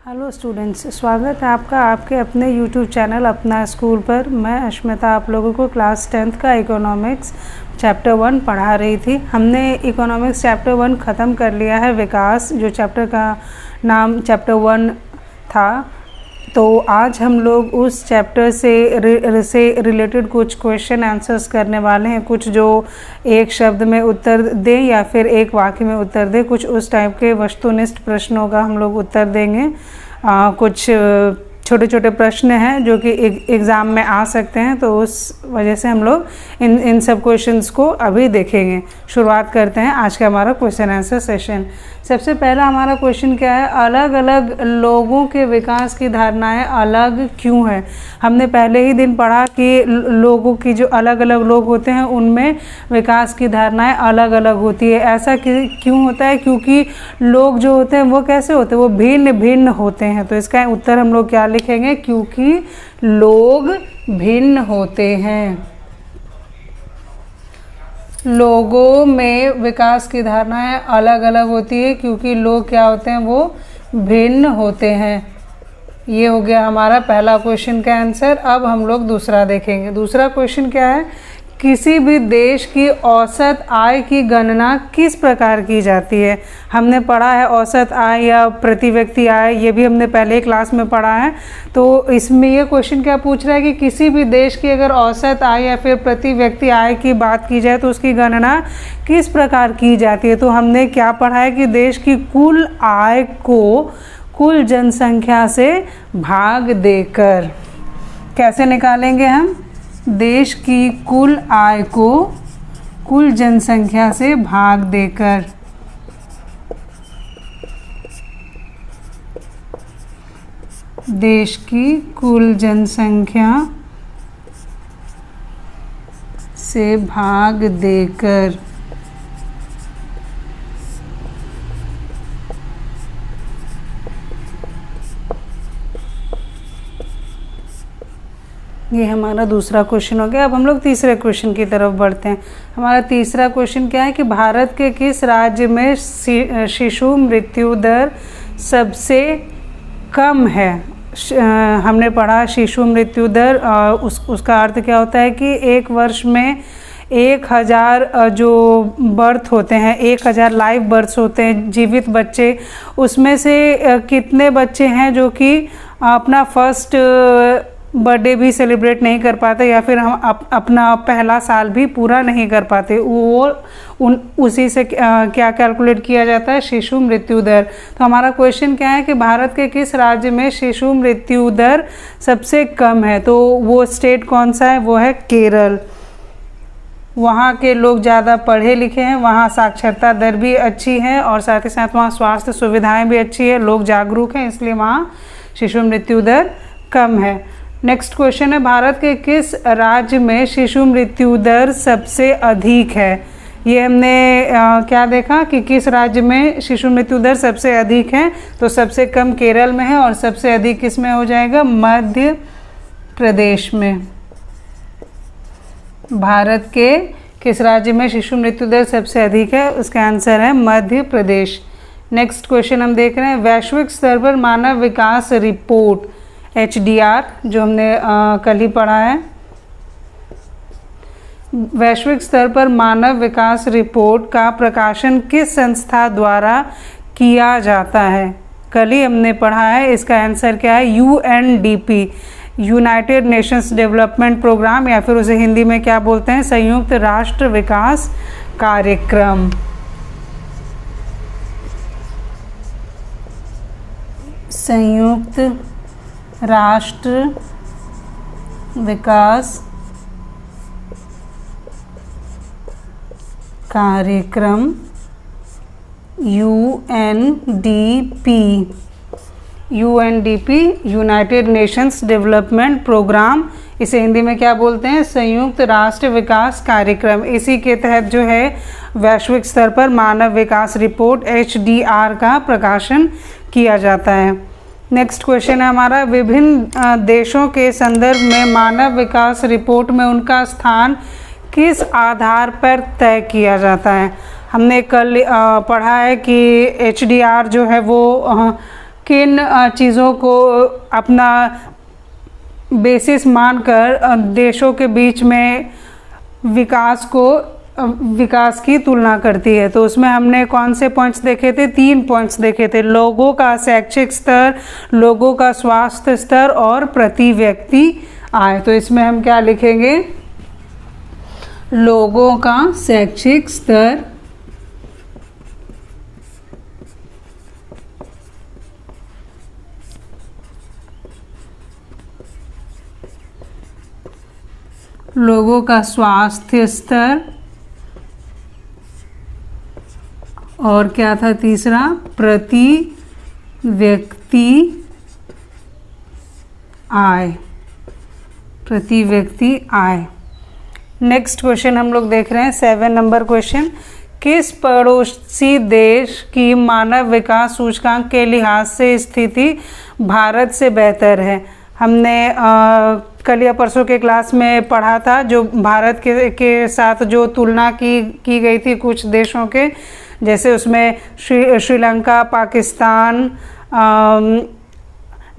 Hello students, स्वागत है आपका आपके अपने यूट्यूब चैनल अपना स्कूल पर। मैं अश्मिता आप लोगों को क्लास 10th का इकोनॉमिक्स चैप्टर 1 पढ़ा रही थी। हमने इकोनॉमिक्स चैप्टर 1 ख़त्म कर लिया है। विकास जो चैप्टर का नाम चैप्टर 1 था, तो आज हम लोग उस चैप्टर से रिलेटेड कुछ क्वेश्चन आंसर्स करने वाले हैं। कुछ जो एक शब्द में उत्तर दें या फिर एक वाक्य में उत्तर दें, कुछ उस टाइप के वस्तुनिष्ठ प्रश्नों का हम लोग उत्तर देंगे। कुछ छोटे छोटे प्रश्न हैं जो कि एग्ज़ाम में आ सकते हैं, तो उस वजह से हम लोग इन सब क्वेश्चंस को अभी देखेंगे। शुरुआत करते हैं आज का हमारा क्वेश्चन आंसर सेशन। सबसे पहला हमारा क्वेश्चन क्या है? अलग अलग लोगों के विकास की धारणाएं अलग क्यों है? हमने पहले ही दिन पढ़ा कि लोगों की जो अलग अलग लोग होते हैं उनमें विकास की धारणाएं अलग अलग होती है। ऐसा क्यों होता है? क्योंकि लोग जो होते हैं वो कैसे होते हैं? वो भिन्न भिन्न होते हैं। तो इसका उत्तर हम लोग क्या लिखेंगे? क्योंकि लोग भिन्न होते हैं। लोगों में विकास की धारणाएं अलग अलग होती है क्योंकि लोग क्या होते हैं? वो भिन्न होते हैं। ये हो गया हमारा पहला क्वेश्चन का आंसर। अब हम लोग दूसरा देखेंगे। दूसरा क्वेश्चन क्या है? किसी भी देश की औसत आय की गणना किस प्रकार की जाती है? हमने पढ़ा है औसत आय या प्रति व्यक्ति आय, ये भी हमने पहले क्लास में पढ़ा है। तो इसमें ये क्वेश्चन क्या पूछ रहा है कि किसी भी देश की अगर औसत आय या फिर प्रति व्यक्ति आय की बात की जाए तो उसकी गणना किस प्रकार की जाती है? तो हमने क्या पढ़ा है कि देश की कुल आय को कुल जनसंख्या से भाग देकर कैसे निकालेंगे हम? देश की कुल आय को कुल जनसंख्या से भाग देकर। देश की कुल जनसंख्या से भाग देकर। ये हमारा दूसरा क्वेश्चन हो गया। अब हम लोग तीसरे क्वेश्चन की तरफ बढ़ते हैं। हमारा तीसरा क्वेश्चन क्या है कि भारत के किस राज्य में शिशु मृत्यु दर सबसे कम है? हमने पढ़ा शिशु मृत्यु दर, उसका अर्थ क्या होता है कि एक वर्ष में 1000 जो बर्थ होते हैं, 1000 लाइव बर्थ्स होते हैं, जीवित बच्चे, उसमें से कितने बच्चे हैं जो कि अपना फर्स्ट बर्थडे भी सेलिब्रेट नहीं कर पाते या फिर हम अपना पहला साल भी पूरा नहीं कर पाते? वो उसी से क्या कैलकुलेट किया जाता है? शिशु मृत्यु दर। तो हमारा क्वेश्चन क्या है कि भारत के किस राज्य में शिशु मृत्यु दर सबसे कम है? तो वो स्टेट कौन सा है? वो है केरल। वहाँ के लोग ज़्यादा पढ़े लिखे हैं, वहाँ साक्षरता दर भी अच्छी है और साथ ही साथ वहाँ स्वास्थ्य सुविधाएं भी अच्छी है, लोग जागरूक हैं, इसलिए वहाँ शिशु मृत्यु दर कम है। नेक्स्ट क्वेश्चन है, भारत के किस राज्य में शिशु मृत्यु दर सबसे अधिक है? ये हमने क्या देखा कि किस राज्य में शिशु मृत्यु दर सबसे अधिक है? तो सबसे कम केरल में है और सबसे अधिक किस में हो जाएगा? मध्य प्रदेश में। भारत के किस राज्य में शिशु मृत्यु दर सबसे अधिक है? उसका आंसर है मध्य प्रदेश। नेक्स्ट क्वेश्चन हम देख रहे हैं, वैश्विक स्तर पर मानव विकास रिपोर्ट HDR जो हमने कल ही पढ़ा है। वैश्विक स्तर पर मानव विकास रिपोर्ट का प्रकाशन किस संस्था द्वारा किया जाता है? कल ही हमने पढ़ा है। इसका आंसर क्या है? UNDP, United Nations development programme, या फिर उसे हिंदी में क्या बोलते हैं? संयुक्त राष्ट्र विकास कार्यक्रम। संयुक्त राष्ट्र विकास कार्यक्रम UNDP, United Nations development programme. इसे हिंदी में क्या बोलते हैं? संयुक्त राष्ट्र विकास कार्यक्रम। इसी के तहत जो है वैश्विक स्तर पर मानव विकास रिपोर्ट HDR का प्रकाशन किया जाता है। नेक्स्ट क्वेश्चन है हमारा, विभिन्न देशों के संदर्भ में मानव विकास रिपोर्ट में उनका स्थान किस आधार पर तय किया जाता है? हमने कल पढ़ा है कि HDR जो है वो किन चीज़ों को अपना बेसिस मानकर देशों के बीच में विकास की तुलना करती है। तो उसमें हमने कौन से पॉइंट्स देखे थे? 3 पॉइंट्स देखे थे, लोगों का शैक्षिक स्तर, लोगों का स्वास्थ्य स्तर और प्रति व्यक्ति आय। तो इसमें हम क्या लिखेंगे? लोगों का शैक्षिक स्तर, लोगों का स्वास्थ्य स्तर, और क्या था तीसरा? प्रति व्यक्ति आय, प्रति व्यक्ति आय। नेक्स्ट क्वेश्चन हम लोग देख रहे हैं 7 नंबर क्वेश्चन। किस पड़ोसी देश की मानव विकास सूचकांक के लिहाज से स्थिति भारत से बेहतर है? हमने कल या परसों के क्लास में पढ़ा था, जो भारत के साथ जो तुलना की गई थी कुछ देशों के, जैसे उसमें श्रीलंका, पाकिस्तान,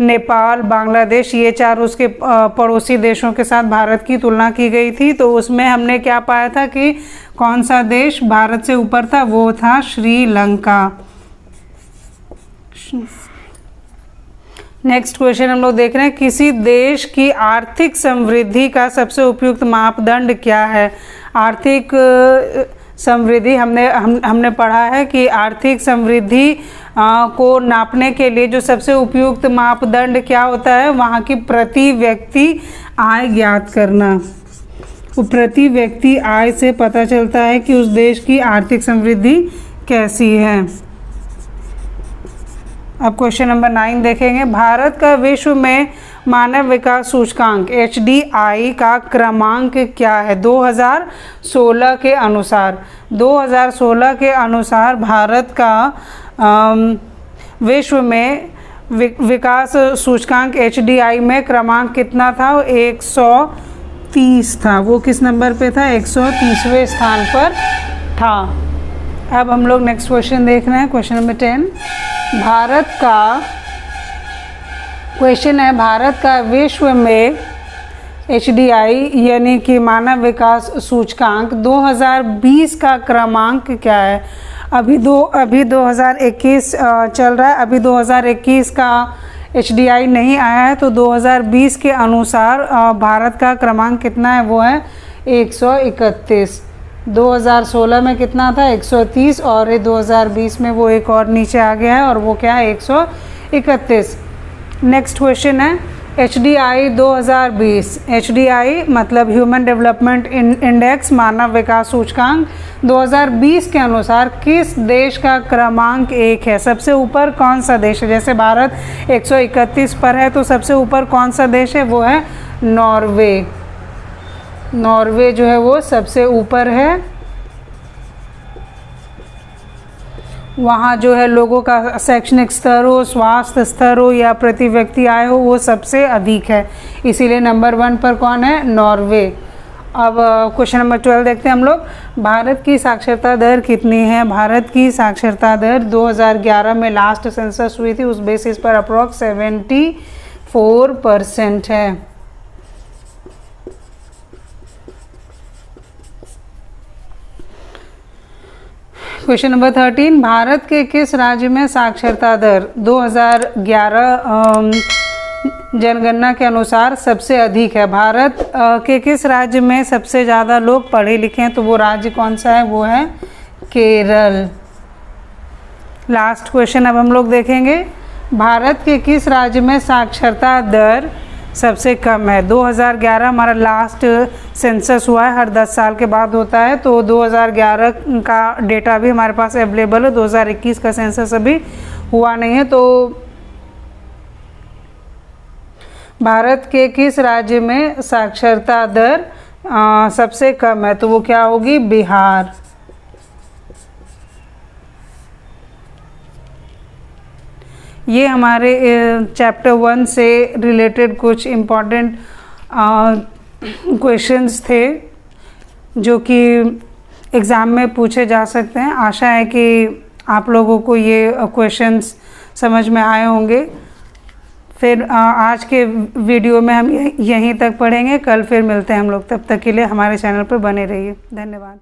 नेपाल, बांग्लादेश, ये 4 उसके पड़ोसी देशों के साथ भारत की तुलना की गई थी। तो उसमें हमने क्या पाया था कि कौन सा देश भारत से ऊपर था? वो था श्रीलंका। नेक्स्ट क्वेश्चन हम लोग देख रहे हैं, किसी देश की आर्थिक समृद्धि का सबसे उपयुक्त मापदंड क्या है? आर्थिक समृद्धि हमने पढ़ा है कि आर्थिक समृद्धि को नापने के लिए जो सबसे उपयुक्त मापदंड क्या होता है? वहाँ की प्रति व्यक्ति आय ज्ञात करना। तो प्रति व्यक्ति आय से पता चलता है कि उस देश की आर्थिक समृद्धि कैसी है। अब क्वेश्चन नंबर 9 देखेंगे। भारत का विश्व में मानव विकास सूचकांक HDI का क्रमांक क्या है 2016 के अनुसार? 2016 के अनुसार भारत का विश्व में विकास सूचकांक HDI में क्रमांक कितना था? 130 था। वो किस नंबर पे था? 130वें स्थान पर था। अब हम लोग नेक्स्ट क्वेश्चन देख रहे हैं, क्वेश्चन नंबर 10। भारत का क्वेश्चन है, भारत का विश्व में HDI यानी कि मानव विकास सूचकांक 2020 का क्रमांक क्या है? अभी 2021 चल रहा है, अभी 2021 का HDI नहीं आया है। तो 2020 के अनुसार भारत का क्रमांक कितना है? वो है 131। 2016 में कितना था? 130, और 2020 में वो एक और नीचे आ गया है, और वो क्या है? 131। नेक्स्ट क्वेश्चन है HDI 2020। HDI मतलब ह्यूमन डेवलपमेंट इंडेक्स, मानव विकास सूचकांक 2020 के अनुसार किस देश का क्रमांक 1 है? सबसे ऊपर कौन सा देश है? जैसे भारत 131 पर है, तो सबसे ऊपर कौन सा देश है? वो है नॉर्वे। नॉर्वे जो है वो सबसे ऊपर है। वहाँ जो है लोगों का शैक्षणिक स्तर हो, स्वास्थ्य स्तर हो या प्रति व्यक्ति आय हो, वो सबसे अधिक है, इसीलिए नंबर 1 पर कौन है? नॉर्वे। अब क्वेश्चन नंबर 12 देखते हैं हम लोग। भारत की साक्षरता दर कितनी है? भारत की साक्षरता दर 2011 में लास्ट सेंसस हुई थी, उस बेसिस पर अप्रॉक्स 74% है। Question number 13। भारत के किस राज्य में साक्षरता दर 2011 जनगणना के अनुसार सबसे अधिक है? भारत के किस राज्य में सबसे ज़्यादा लोग पढ़े लिखे हैं? तो वो राज्य कौन सा है? वो है केरल। लास्ट क्वेश्चन अब हम लोग देखेंगे। भारत के किस राज्य में साक्षरता दर सबसे कम है? 2011 हमारा लास्ट सेंसस हुआ है, हर 10 साल के बाद होता है, तो 2011 का डेटा भी हमारे पास अवेलेबल है। 2021 का सेंसस अभी हुआ नहीं है। तो भारत के किस राज्य में साक्षरता दर सबसे कम है? तो वो क्या होगी? बिहार। ये हमारे चैप्टर 1 से रिलेटेड कुछ इम्पॉर्टेंट क्वेश्चंस थे जो कि एग्ज़ाम में पूछे जा सकते हैं। आशा है कि आप लोगों को ये क्वेश्चंस समझ में आए होंगे। फिर आज के वीडियो में हम यहीं तक पढ़ेंगे, कल फिर मिलते हैं हम लोग। तब तक के लिए हमारे चैनल पर बने रहिए। धन्यवाद।